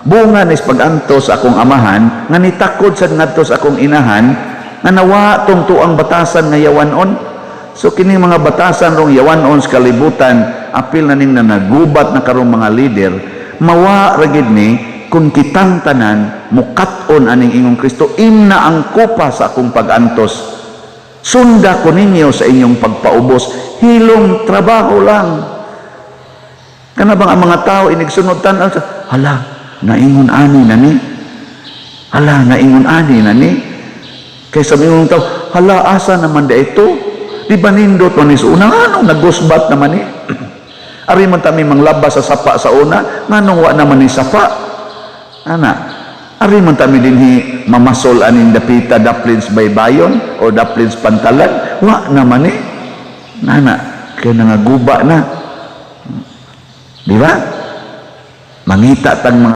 bunga nis pagantos akong amahan nga nitakod sa ngadto sa akong inahan nga nawa tong tuang batasan nga yawanon. So kining mga batasan rong yawanon sa kalibutan apil na ning nagubat na karong mga leader mawa ra gid ni kung kitang tanan mukat-on aning ingong Kristo imna ang kupa sa akong pagantos. Sunda ko ninyo sa inyong pagpaubos, hilong trabaho lang. Kana bang ang mga tao inigsunod tan hala naingon ani na ni, hala naingon ani na ni, kaysa mingong tao hala asa naman da ito, di ba nindot man is una anong nagusbat naman ni ari man tami manglabas sa sapa sa una nganong wa naman ni sapa ana ari man tami dinhi mamasol aning dapita daplins baybayon o daplins pantalan wa naman ni nana kay nangaguba na, di ba? Mangita tang mga